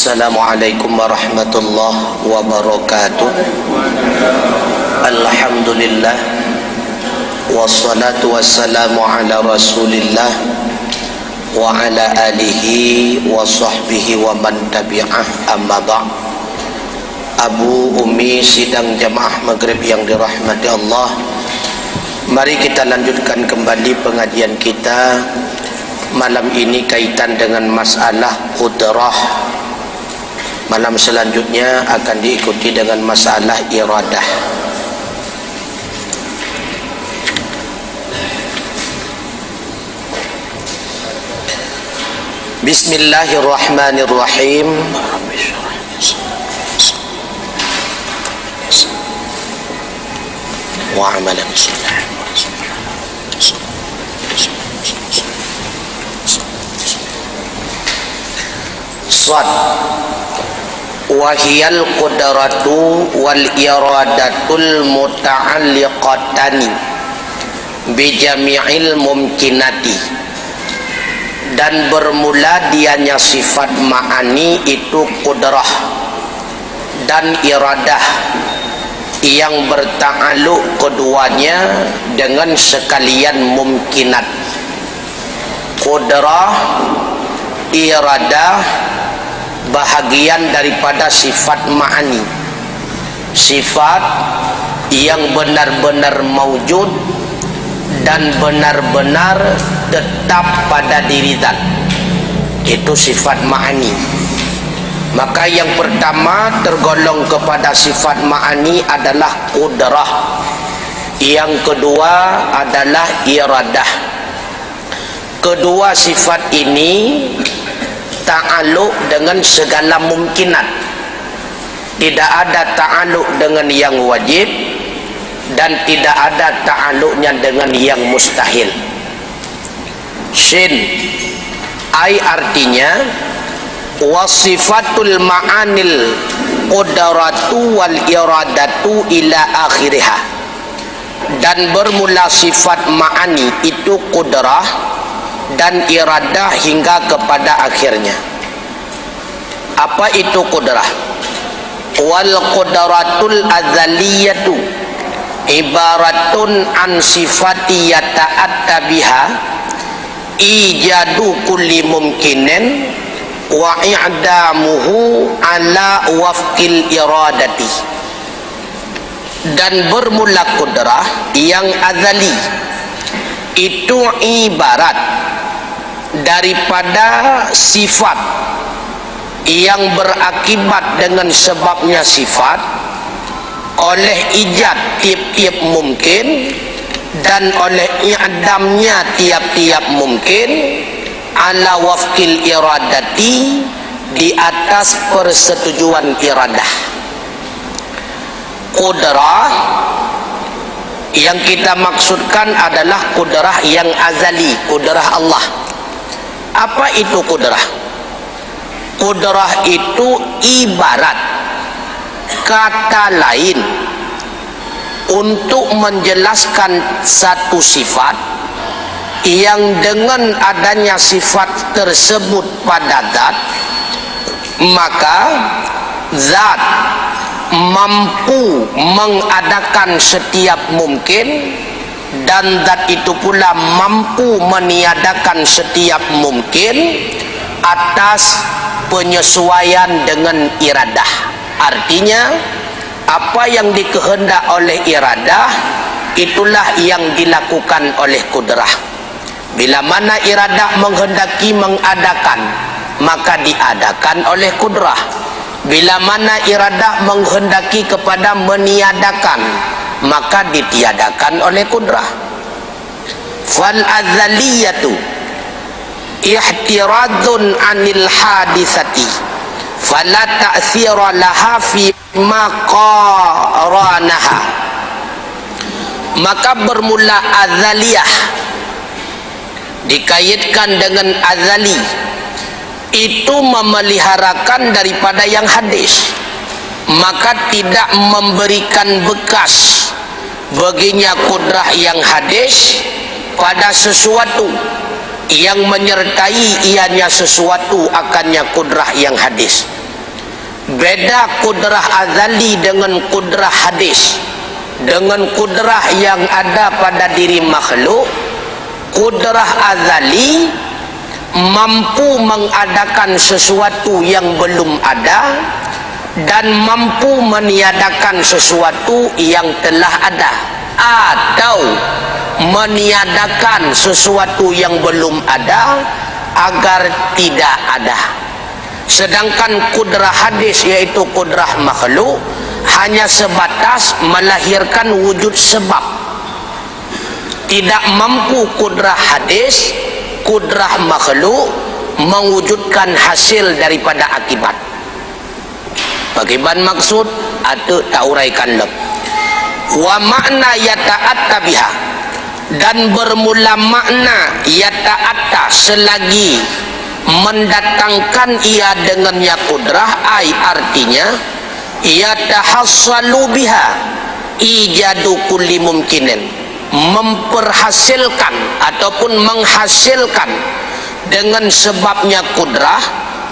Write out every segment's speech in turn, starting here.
Assalamualaikum warahmatullahi wabarakatuh. Alhamdulillah, wassalatu wassalamu ala rasulillah wa ala alihi wa sahbihi wa man tabi'ah, amma ba'. Abu Umi sidang jamaah maghrib yang dirahmati Allah, mari kita lanjutkan kembali pengajian kita malam ini kaitan dengan masalah qudrah. Malam selanjutnya akan diikuti dengan masalah iradah. Bismillahirrahmanirrahim. Wa amalan salih. Sad wahiyal qudratu wal iradatul muta'alliqatani bi jami'il mumkinati. Dan bermula dianya sifat ma'ani itu qudrah dan iradah yang berta'alluq keduanya dengan sekalian mumkinat. Qudrah, iradah bahagian daripada sifat ma'ani, sifat yang benar-benar maujud dan benar-benar tetap pada diri zat. Itu sifat ma'ani. Maka yang pertama tergolong kepada sifat ma'ani adalah qudrah, yang kedua adalah iradah. Kedua sifat ini ta'alluq dengan segala mungkinat. Tidak ada ta'alluq dengan yang wajib dan tidak ada ta'alluqnya dengan yang mustahil. Shin ai artinya wasifatul ma'anil qudratu wal iradatu ila akhiriha. Dan bermula sifat ma'ani itu qudrah dan iradah hingga kepada akhirnya. Apa itu qudrah? Wal qudratul azaliyatu ibaratun an sifati yata'atta biha ijadu kulli mumkinin wa i'damuhu ala wafqil iradati. Dan bermula qudrah yang azali itu ibarat daripada sifat yang berakibat dengan sebabnya sifat oleh ijad tiap-tiap mungkin dan oleh i'damnya tiap-tiap mungkin ala wafqil iradati, di atas persetujuan iradah. Qudrah yang kita maksudkan adalah qudrah yang azali, qudrah Allah. Apa itu qudrah? Qudrah itu ibarat kata lain untuk menjelaskan satu sifat yang dengan adanya sifat tersebut pada zat, maka zat mampu mengadakan setiap mungkin dan zat itu pula mampu meniadakan setiap mungkin atas penyesuaian dengan iradah. Artinya apa yang dikehendak oleh iradah itulah yang dilakukan oleh qudrah. Bila mana iradah menghendaki mengadakan, maka diadakan oleh qudrah. Bila mana iradah menghendaki kepada meniadakan, maka ditiadakan oleh qudrah. Fal azaliyatu ihtiradun anil hadisati fala ta'thira laha fi ma qaranaha. Maka bermula azaliyah dikaitkan dengan azali, itu memeliharakan daripada yang hadis, maka tidak memberikan bekas baginya qudrah yang hadis pada sesuatu yang menyertai ianya sesuatu akannya kudrah yang hadis. Beda kudrah azali dengan kudrah hadis. Dengan kudrah yang ada pada diri makhluk, kudrah azali mampu mengadakan sesuatu yang belum ada dan mampu meniadakan sesuatu yang telah ada, atau meniadakan sesuatu yang belum ada agar tidak ada. Sedangkan kudrah hadis, yaitu kudrah makhluk, hanya sebatas melahirkan wujud sebab. Tidak mampu kudrah hadis, kudrah makhluk mewujudkan hasil daripada akibat. Bagaimana maksud? Ada tak uraikan lep. Wa makna yata'atta biha, dan bermula makna yata'atta selagi mendatangkan ia dengannya kudrah, ai artinya yatahassalu biha ijadu kulli mumkinin, memperhasilkan ataupun menghasilkan dengan sebabnya kudrah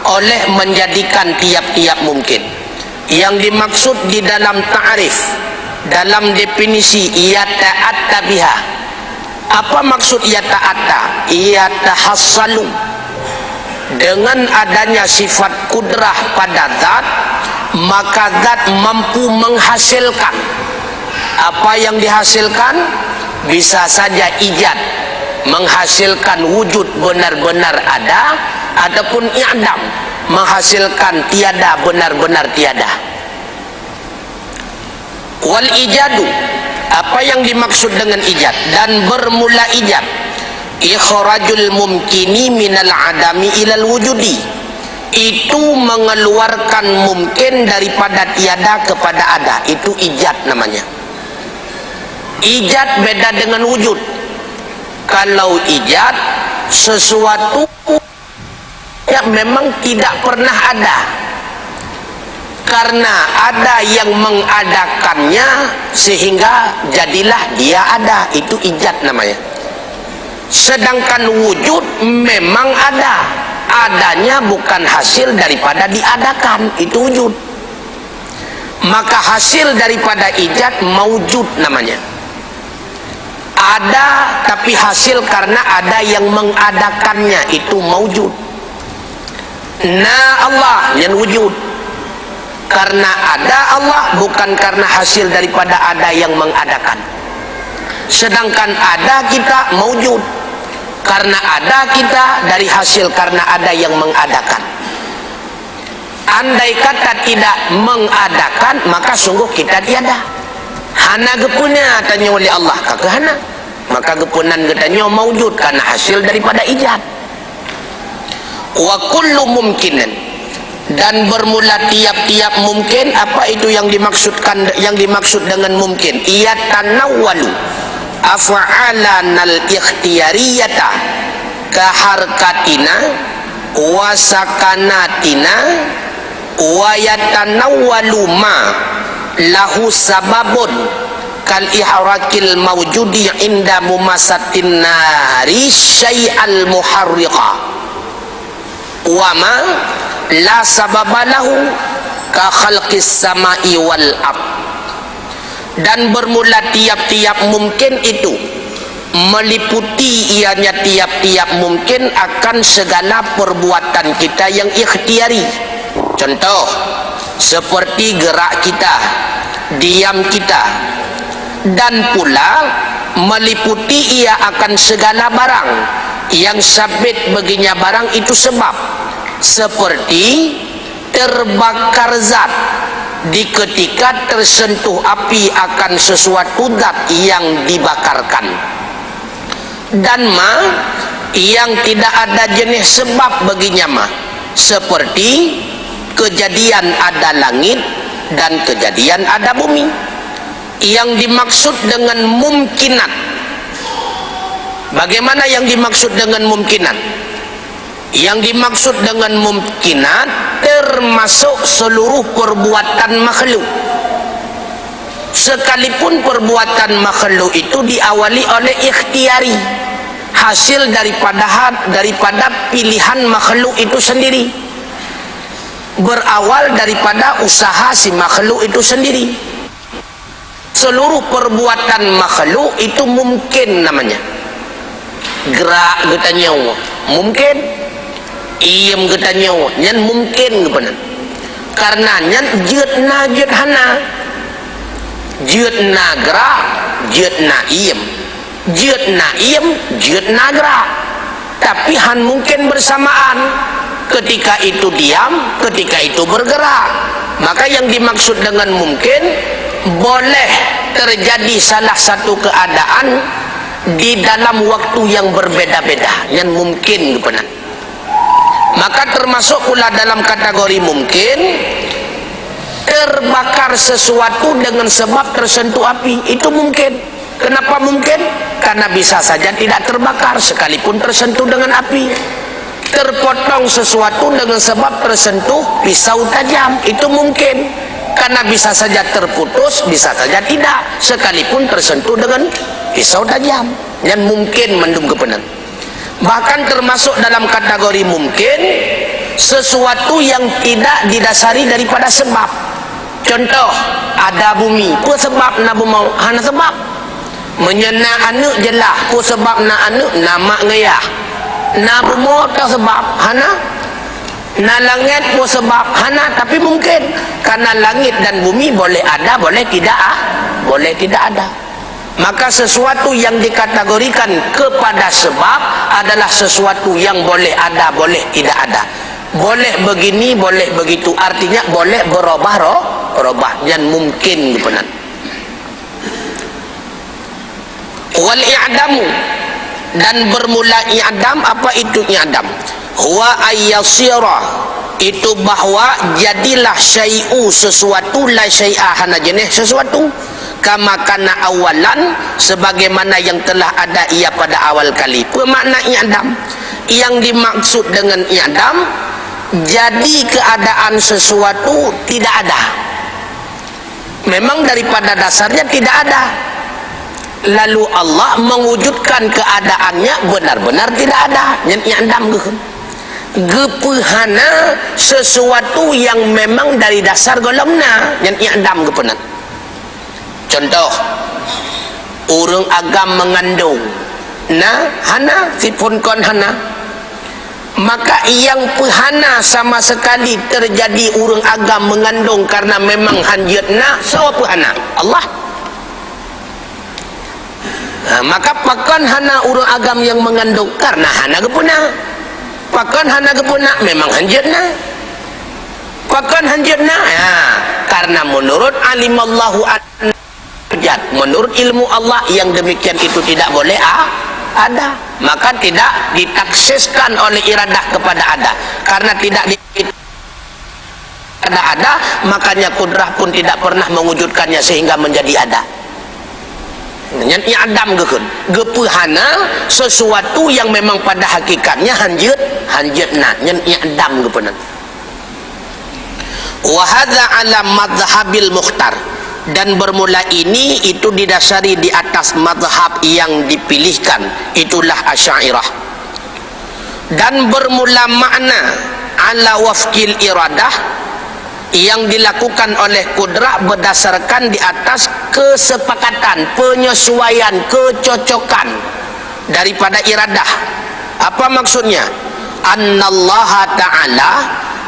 oleh menjadikan tiap-tiap mungkin. Yang dimaksud di dalam ta'rif, dalam definisi yata'atta biha, apa maksud yata'atta? Yatahassalu, dengan adanya sifat kudrah pada zat, maka zat mampu menghasilkan. Apa yang dihasilkan? Bisa saja ijad, menghasilkan wujud benar-benar ada, ataupun i'dam, menghasilkan tiada benar-benar tiada. Wal ijadu, apa yang dimaksud dengan ijad? Dan bermula ijad, ikhrajul mumkini minal adami ilal wujudi, itu mengeluarkan mungkin daripada tiada kepada ada. Itu ijad namanya. Ijad beda dengan wujud. Kalau ijad, sesuatu yang memang tidak pernah ada, karena ada yang mengadakannya sehingga jadilah dia ada. Itu ijad namanya. Sedangkan wujud memang ada, adanya bukan hasil daripada diadakan. Itu wujud. Maka hasil daripada ijad maujud namanya. Ada tapi hasil karena ada yang mengadakannya, itu maujud. Nah, Allah yang wujud karena ada Allah, bukan karena hasil daripada ada yang mengadakan. Sedangkan ada kita maujud karena ada kita dari hasil karena ada yang mengadakan. Andai kata tidak mengadakan, maka sungguh kita tiada. Hana gepunya tanya oleh Allah, kakak hana, maka gepunan katanya maujud karena hasil daripada ijad. Wa kullu mumkinan, dan bermula tiap-tiap mungkin. Apa itu yang dimaksudkan? Yang dimaksud dengan mungkin, ia tanawwalu af'alanal ikhtiyariyata kaharkatina wa sakanatina wa yatanawwalu ma lahu sababun kal ihrakil mawjudi inda mumasatin nari syai'al muharriqa wa ma la sababalahu ka khalqis samai wal ard. Dan bermula tiap-tiap mungkin itu meliputi ianya tiap-tiap mungkin akan segala perbuatan kita yang ikhtiari. Contoh seperti gerak kita, diam kita, dan pula meliputi ia akan segala barang yang sabit baginya barang itu sebab, seperti terbakar zat di ketika tersentuh api akan sesuatu zat yang dibakarkan, dan ma yang tidak ada jenis sebab baginya ma, seperti kejadian ada langit dan kejadian ada bumi. Yang dimaksud dengan mumkinat, bagaimana yang dimaksud dengan mumkinat? Yang dimaksud dengan mumkinat termasuk seluruh perbuatan makhluk, sekalipun perbuatan makhluk itu diawali oleh ikhtiari, hasil daripada pilihan makhluk itu sendiri. berawal daripada usaha si makhluk itu sendiri. Seluruh perbuatan makhluk itu mungkin namanya. Gerak kita nyawa mungkin, iem kita nyawa nyan mungkin kebenan. Karena nyan jeutna jeut hana, jeutna gerak, jeutna iem, jeutna iem, jeutna gerak. Tapi han mungkin bersamaan. Ketika itu diam, ketika itu bergerak. Maka yang dimaksud dengan mungkin, boleh terjadi salah satu keadaan di dalam waktu yang berbeda-beda, yang mungkin benar. Maka termasuk pula dalam kategori mungkin terbakar sesuatu dengan sebab tersentuh api. Itu mungkin. Kenapa mungkin? Karena bisa saja tidak terbakar sekalipun tersentuh dengan api. Terpotong sesuatu dengan sebab tersentuh pisau tajam, itu mungkin. Karena bisa saja terputus, bisa saja tidak, sekalipun tersentuh dengan pisau tajam. Dan mungkin mendung kepenan. Bahkan termasuk dalam kategori mungkin sesuatu yang tidak didasari daripada sebab. Contoh, ada bumi, apa sebab nak bumi? Hana sebab. Menyena anak jelah, apa sebab nak anak? Nama ngayah. Na bumi tak sebab hana, na langit pun sebab hana, tapi mungkin. Karena langit dan bumi boleh ada, boleh tidak boleh tidak ada. Maka sesuatu yang dikategorikan kepada sebab adalah sesuatu yang boleh ada, boleh tidak ada. Boleh begini, boleh begitu. Artinya boleh berubah dan mungkin benar. Wal i'damu, dan bermula i'dam. Apa itu i'dam? Huwa ayyasira, itu bahwa jadilah syai'u, sesuatu, la syai'a, hana jenis sesuatu, kama kana awalan, sebagaimana yang telah ada ia pada awal kali. Apa makna i'dam? Yang dimaksud dengan i'dam, jadi keadaan sesuatu tidak ada. Memang daripada dasarnya tidak ada, lalu Allah mewujudkan keadaannya benar-benar tidak ada. Yang i'dam gepehana sesuatu yang memang dari dasar golongna, yang i'dam gepenan. Contoh, urang agam mengandung, nah hana sipun kon hana. Maka yang pehana sama sekali terjadi urang agam mengandung karena memang hanjutna, sawa pehana Allah. Maka pakan hana urang agam yang mengandung karena hana gepuna. Pakan hana gepuna memang hanjutna. Pakan hanjutna karena menurut alimallahu anjat, menurut ilmu Allah yang demikian itu tidak boleh ada. Maka tidak ditaksiskan oleh iradah kepada ada. Karena tidak ada, makanya kudrah pun tidak pernah mewujudkannya sehingga menjadi ada. Yang i'dam gepehana sesuatu yang memang pada hakikatnya hanjutna, yang i'dam gepenan. Wa hadza ala madhhabil mukhtar, dan bermula ini itu didasari di atas madhab yang dipilihkan, itulah Asy'ariyah. Dan bermula makna ala wafqil iradah, yang dilakukan oleh kudrah berdasarkan di atas kesepakatan, penyesuaian, kecocokan daripada iradah. Apa maksudnya? Annallaha ta'ala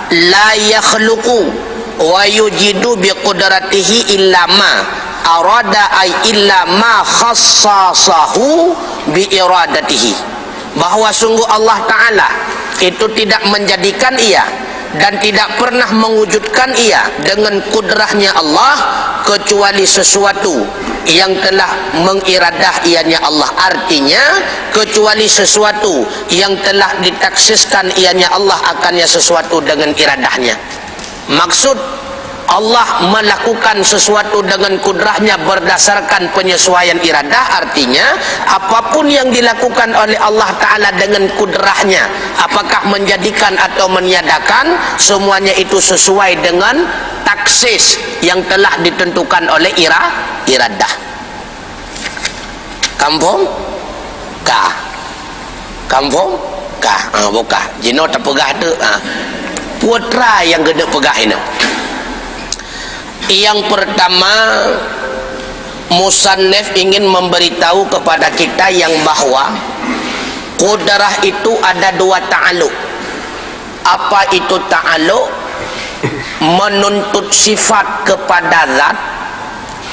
la yakhluqu wa yujidu biqudratihi illa ma arada ay illa ma khassasahu bi iradatihi, bahwa sungguh Allah Ta'ala itu tidak menjadikan ia dan tidak pernah mewujudkan ia dengan kudrahnya Allah kecuali sesuatu yang telah mengiradah ianya Allah. Artinya kecuali sesuatu yang telah ditaksiskan ianya Allah akannya sesuatu dengan iradahnya. Maksud Allah melakukan sesuatu dengan kudrahnya berdasarkan penyesuaian iradah, artinya apapun yang dilakukan oleh Allah Ta'ala dengan kudrahnya, apakah menjadikan atau meniadakan, semuanya itu sesuai dengan taksis yang telah ditentukan oleh iradah. Kampung kah? Kampung kah? Buka jino terpegah tu putra yang gede pegah ini. Yang pertama, musannif ingin memberitahu kepada kita yang bahwa qudrah itu ada dua ta'alluq. Apa itu ta'alluq? Menuntut sifat kepada zat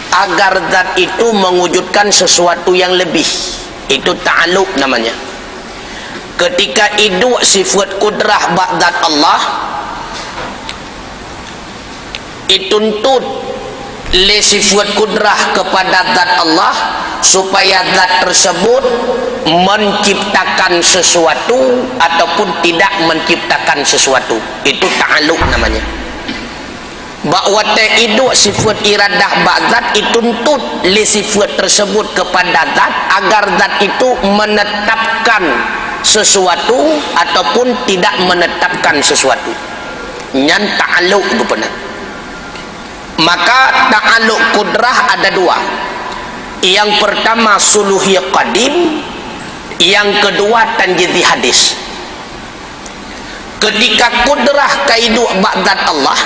agar zat itu mewujudkan sesuatu yang lebih. Itu ta'alluq namanya. Ketika itu sifat qudrah ba'dat Allah dituntut le sifat qudrah kepada zat Allah supaya zat tersebut menciptakan sesuatu ataupun tidak menciptakan sesuatu. Itu ta'alluq namanya. Bahwa itu sifat iradah ba'zat dituntut le sifat tersebut kepada zat agar zat itu menetapkan sesuatu ataupun tidak menetapkan sesuatu. Nyan ta'alluq benar. Maka ta'alluq qudrah ada dua. Yang pertama suluhiyah qadim, yang kedua tanjidhi hadis. Ketika qudrah kaidu ba'dat Allah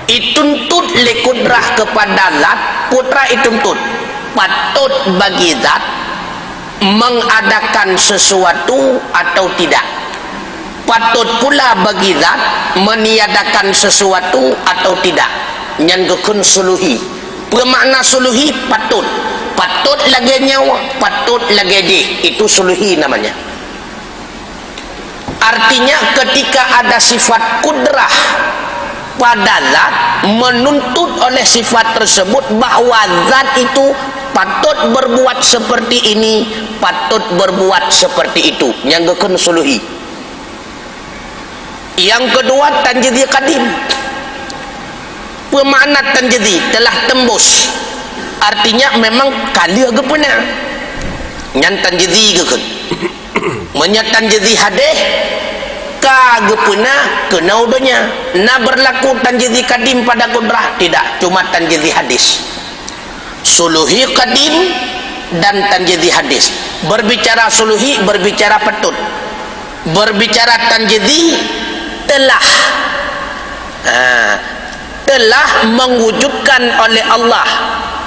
dituntut le qudrah kepada zat, putra dituntut patut bagi zat mengadakan sesuatu atau tidak. Patut pula bagi zat meniadakan sesuatu atau tidak. Nyanggekeun suluhi. Bermakna suluhi patut. Patut lagi nyawa, patut lagi di. Itu suluhi namanya. Artinya ketika ada sifat kudrah pada zat, menuntut oleh sifat tersebut bahwa zat itu patut berbuat seperti ini, patut berbuat seperti itu. Nyanggekeun suluhi. Yang kedua tanjidhi qadim. Pemakna tanjidhi telah tembus. Artinya memang kali agak pernah nyan tanjidhi ke menyat tanjidhi hadeh kagak pernah kena udonya. Nah berlaku tanjidhi qadim pada qudrah tidak, cuma tanjidhi hadis. Suluhi qadim dan tanjidhi hadis. Berbicara suluhi, berbicara patut. Berbicara tanjidhi telah telah mewujudkan oleh Allah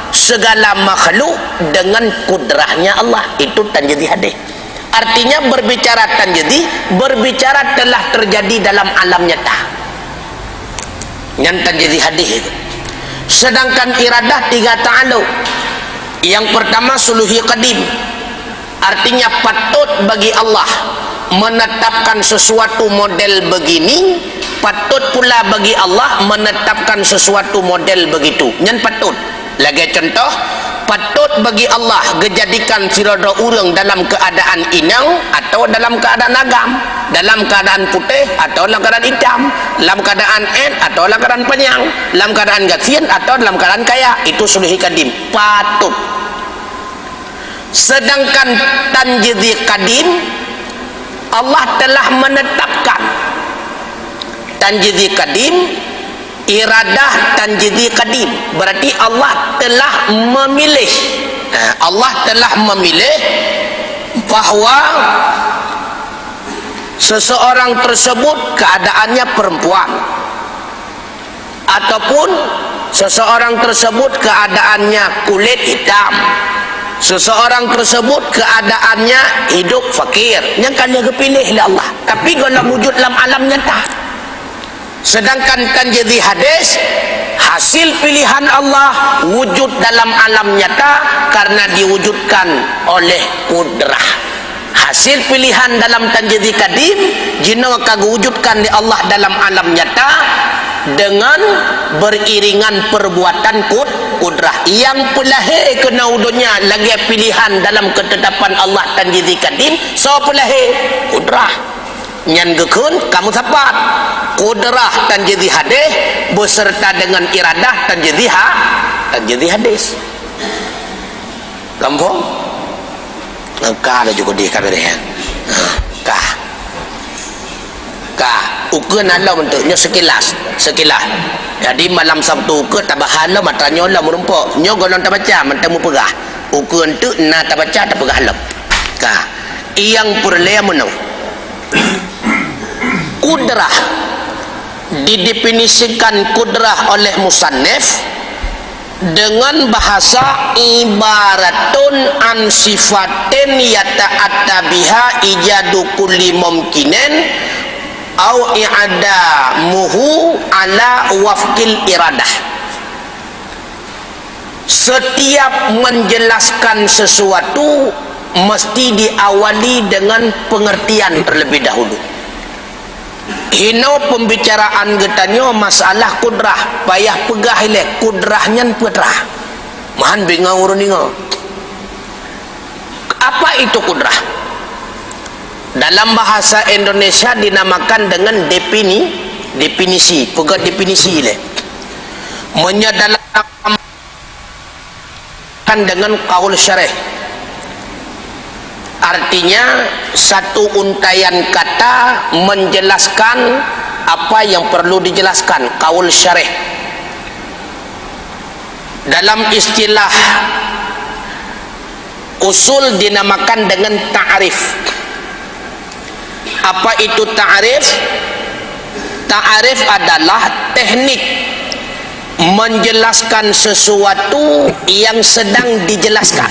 segala makhluk dengan kudrahnya Allah. Itu tanjidhi hadis. Artinya berbicara tanjidhi, berbicara telah terjadi dalam alam nyata. Yang tanjidhi hadis itu. Sedangkan iradah tiga ta'alluq. Yang pertama suluhi qadim. Artinya patut bagi Allah menetapkan sesuatu model begini, patut pula bagi Allah menetapkan sesuatu model begitu. Yang patut. Lagi contoh, patut bagi Allah gejadikan sirada urang dalam keadaan inang atau dalam keadaan agam, dalam keadaan putih atau dalam keadaan hitam, dalam keadaan atau dalam keadaan penyang, dalam keadaan gasin atau dalam keadaan kaya. Itu suluhi qadim. Patut. Sedangkan tanjidhi qadim, Allah telah menetapkan. Tanjidhi qadim, iradah tanjidhi qadim, berarti Allah telah memilih. Allah telah memilih bahwa seseorang tersebut keadaannya perempuan, ataupun seseorang tersebut keadaannya kulit hitam, seseorang tersebut keadaannya hidup fakir. Yang kalian kepilih oleh Allah, tapi dalam wujud dalam alam nyata. Sedangkan tanjidhi hadis, hasil pilihan Allah wujud dalam alam nyata karena diwujudkan oleh kudrah. Hasil pilihan dalam tanjidhi qadim jina kagak wujudkan di Allah dalam alam nyata dengan beriringan perbuatan kudrah. Yang pelahe kena udunya lagi pilihan dalam ketetapan Allah tanjidhi qadim, so pelahe kudrah. Nyan gekun kamu sapat kudrah tanjidhi hadis beserta dengan iradah tanjidhi hadis. Kampung ka ada juga di kabeh ka ukeun Allah bentuknya sekilas. Jadi malam Sabtu ke tabahan lo matanya lo merumpok nyo golon tak baca mentemu pegah ukeun tu na tak baca tak pegah lo ka yang perle menau kudrah didefinisikan kudrah oleh musannif dengan bahasa ibaratun an sifatin yata'atta biha ijadu kulli mumkinin au i'adamuhu ala wafqil iradah. Setiap menjelaskan sesuatu mesti diawali dengan pengertian terlebih dahulu. Hino pembicaraan getanyo masalah kudrah, payah pegah ilek kudrahnya putrah. Mahan bingung urun ingo. Apa itu kudrah? Dalam bahasa Indonesia dinamakan dengan definisi, pegah definisi ilek. Menyadalamkan dengan qaul syarih. Artinya satu untaian kata menjelaskan apa yang perlu dijelaskan, qaul syarih. Dalam istilah usul dinamakan dengan ta'rif. Apa itu ta'rif? Ta'rif adalah teknik menjelaskan sesuatu yang sedang dijelaskan.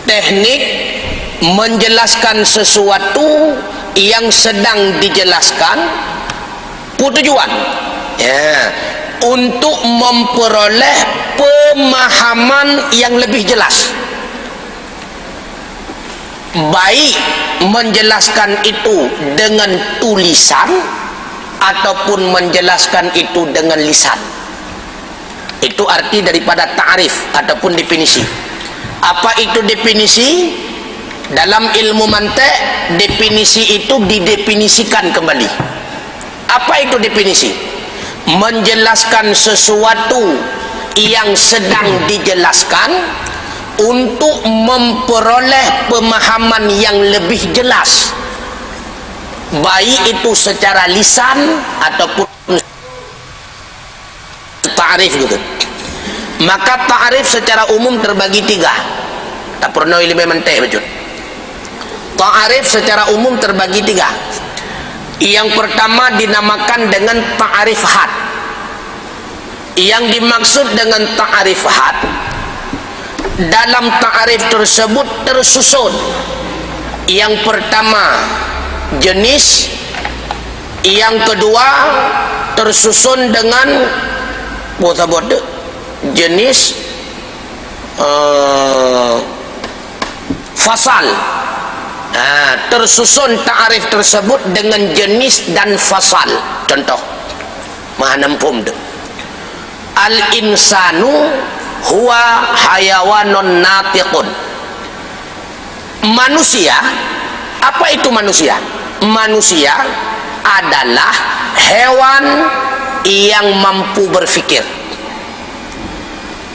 Teknik menjelaskan sesuatu yang sedang dijelaskan tujuan ya, untuk memperoleh pemahaman yang lebih jelas. Baik menjelaskan itu dengan tulisan ataupun menjelaskan itu dengan lisan. Itu arti daripada ta'rif ataupun definisi. Apa itu definisi? Dalam ilmu mantik, definisi itu didefinisikan kembali. Apa itu definisi? Menjelaskan sesuatu yang sedang dijelaskan untuk memperoleh pemahaman yang lebih jelas, baik itu secara lisan ataupun ta'rif gitu. Maka ta'rif secara umum terbagi tiga. Tak pernah ilmu mantik bejut. Ta'rif secara umum terbagi tiga. Yang pertama dinamakan dengan ta'rif had. Yang dimaksud dengan ta'rif had, dalam ta'rif tersebut tersusun. Yang pertama jenis, yang kedua tersusun dengan jenis fasal. Tersusun ta'rif tersebut dengan jenis dan fasal. Contoh mahampum tu, al insanu huwa hayawanun natiqun. Manusia, apa itu manusia? Manusia adalah hewan yang mampu berfikir.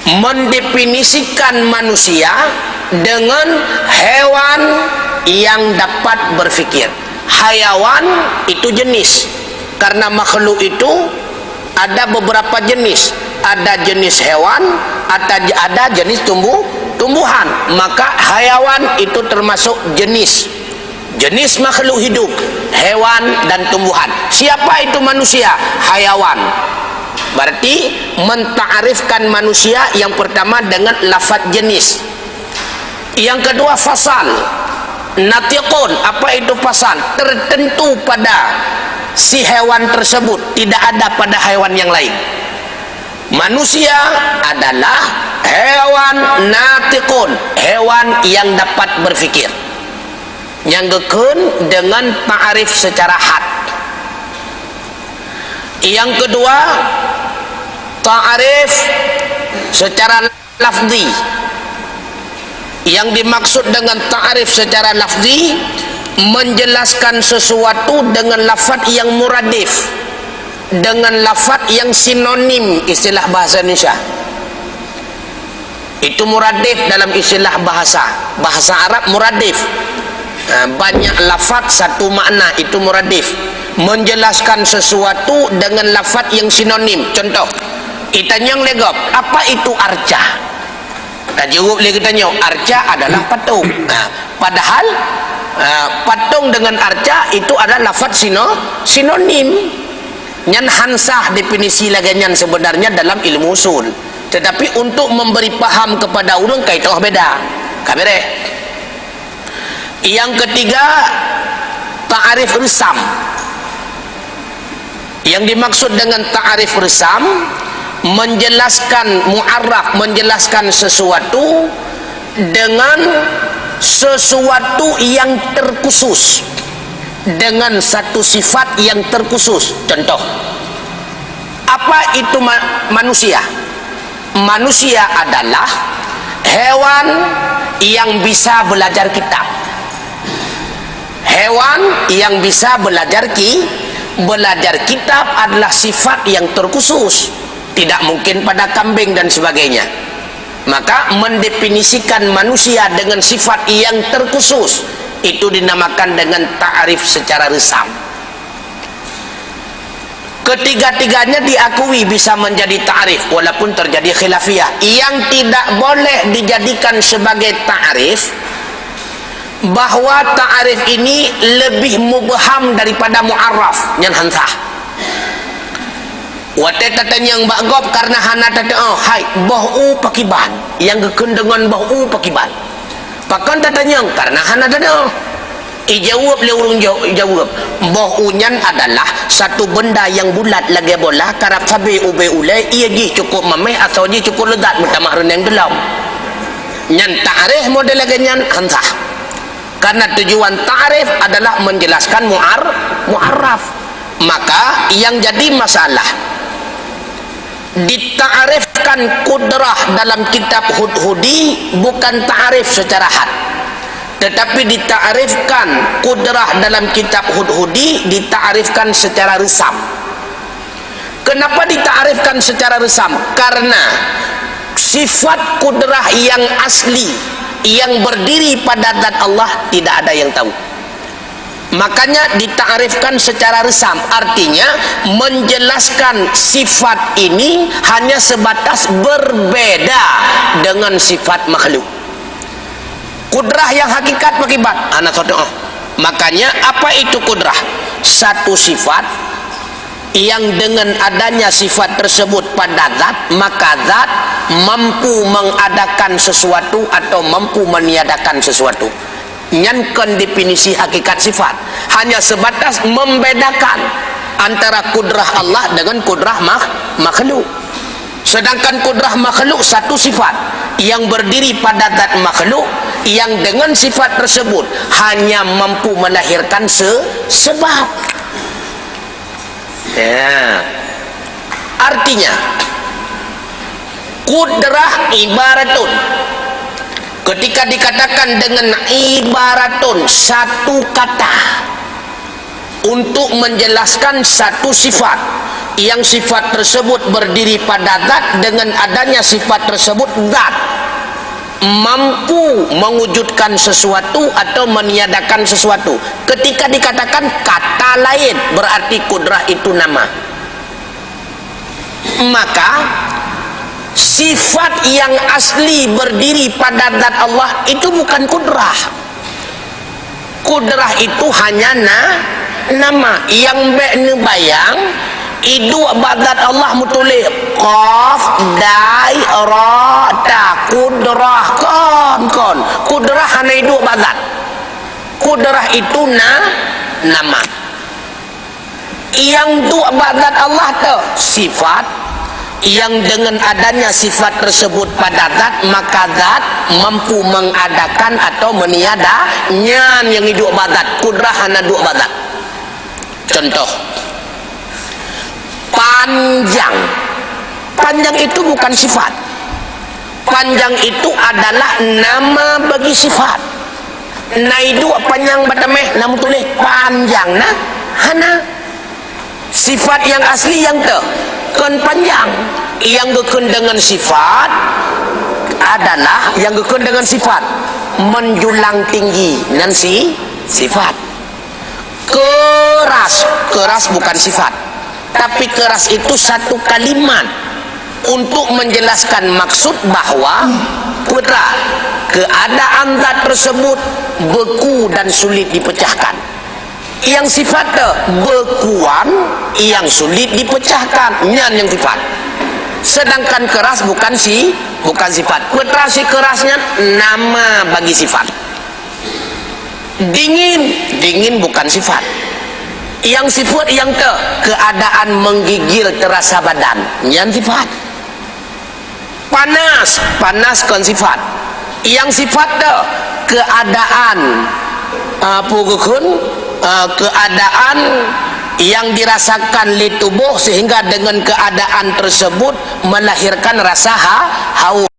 Mendefinisikan manusia dengan hewan yang dapat berfikir. Hayawan itu jenis, karena makhluk itu ada beberapa jenis. Ada jenis hewan, ada jenis tumbuhan. Maka hayawan itu termasuk jenis makhluk hidup, hewan dan tumbuhan. Siapa itu manusia? Hayawan. Berarti menta'rifkan manusia yang pertama dengan lafaz jenis. Yang kedua fasal, natiqun. Apa itu fasal? Tertentu pada si hewan tersebut, tidak ada pada hewan yang lain. Manusia adalah hewan natiqun, hewan yang dapat berfikir. Yang gekun dengan ta'rif secara had. Yang kedua ta'rif secara lafzi. Yang dimaksud dengan ta'rif secara lafzi, menjelaskan sesuatu dengan lafaz yang muradif, dengan lafaz yang sinonim, istilah bahasa Indonesia. Itu muradif dalam istilah bahasa Arab. Muradif, banyak lafaz satu makna, itu muradif. Menjelaskan sesuatu dengan lafaz yang sinonim. Contoh, itanyang legop, apa itu arca? Tak jawab lagi tanya, arca adalah patung. Padahal patung dengan arca itu adalah lafaz sinonim. Nyan hansah definisi lagi nyan sebenarnya dalam ilmu usul. Tetapi untuk memberi paham kepada orang kaitan beda. Kabere. Yang ketiga, ta'arif resam. Yang dimaksud dengan ta'arif resam, menjelaskan mu'arraf, menjelaskan sesuatu dengan sesuatu yang terkhusus, dengan satu sifat yang terkhusus. Contoh, apa itu manusia? Manusia adalah hewan yang bisa belajar kitab. Hewan yang bisa belajar kitab adalah sifat yang terkhusus. Tidak mungkin pada kambing dan sebagainya. Maka mendefinisikan manusia dengan sifat yang terkhusus itu dinamakan dengan ta'arif secara resam. Ketiga-tiganya diakui bisa menjadi ta'arif walaupun terjadi khilafiyah. Yang tidak boleh dijadikan sebagai ta'arif, bahwa ta'arif ini lebih mubham daripada mu'arraf yang hansah. Wate tatanya yang bagop karena hana tata hai bau pakiban yang kekendengan bau pakiban. Pakan tatanya karena hana tata ijawab le urung jawab. Baunya adalah satu benda yang bulat lagi bola karap sabi ube ule ia ji cukup mameh atau ji cukup ledat mutamah yang dalam. Nyan ta'arif model lagi nyan hansah. Karena tujuan ta'arif adalah menjelaskan mu'arraf. Maka yang jadi masalah, dita'arifkan kudrah dalam kitab Hudhudi bukan ta'arif secara had, tetapi dita'arifkan kudrah dalam kitab Hudhudi dita'arifkan secara resam. Kenapa dita'arifkan secara resam? Karena sifat kudrah yang asli yang berdiri pada zat Allah tidak ada yang tahu. Makanya dita'arifkan secara resam, artinya menjelaskan sifat ini hanya sebatas berbeda dengan sifat makhluk. Kudrah yang hakikat makibat anak sodoh. Makanya apa itu kudrah? Satu sifat yang dengan adanya sifat tersebut pada zat, maka zat mampu mengadakan sesuatu atau mampu meniadakan sesuatu. Nyankan definisi hakikat sifat hanya sebatas membedakan antara kudrah Allah dengan kudrah makhluk. Sedangkan kudrah makhluk satu sifat yang berdiri pada zat makhluk yang dengan sifat tersebut hanya mampu melahirkan sebab. Ya. Artinya kudrah ibaratun, ketika dikatakan dengan ibaratun, satu kata untuk menjelaskan satu sifat yang sifat tersebut berdiri pada zat, dengan adanya sifat tersebut zat mampu mewujudkan sesuatu atau meniadakan sesuatu. Ketika dikatakan kata lain berarti kudrah itu nama. Maka sifat yang asli berdiri pada zat Allah itu bukan kudrah. Kudrah itu hanya nama yang bayang itu badat Allah mutulih qaf dai ra ta kudrah kon kudrah hanya itu badat. Kudrah itu nama yang tu badat Allah tu sifat yang dengan adanya sifat tersebut pada zat, maka zat mampu mengadakan atau meniadanya yang hidup badat. Kudrah hanya dua badat. Contoh, panjang. Panjang itu bukan sifat. Panjang itu adalah nama bagi sifat. Naidu panjang batameh namun tulis panjang nah hana sifat yang asli yang kan panjang yang gekun dengan sifat adalah yang gekun dengan sifat menjulang tinggi nanti sifat. Keras bukan sifat, tapi keras itu satu kalimat untuk menjelaskan maksud bahwa putra, keadaan zat tersebut beku dan sulit dipecahkan. Yang sifatnya bekuan yang sulit dipecahkan, yang sifat. Sedangkan keras bukan sifat. Putra si kerasnya nama bagi sifat. Dingin bukan sifat. Yang sifat yang keadaan menggigil terasa badan, yang sifat. Panas kan sifat. Yang sifat keadaan keadaan yang dirasakan di tubuh sehingga dengan keadaan tersebut melahirkan rasa haus.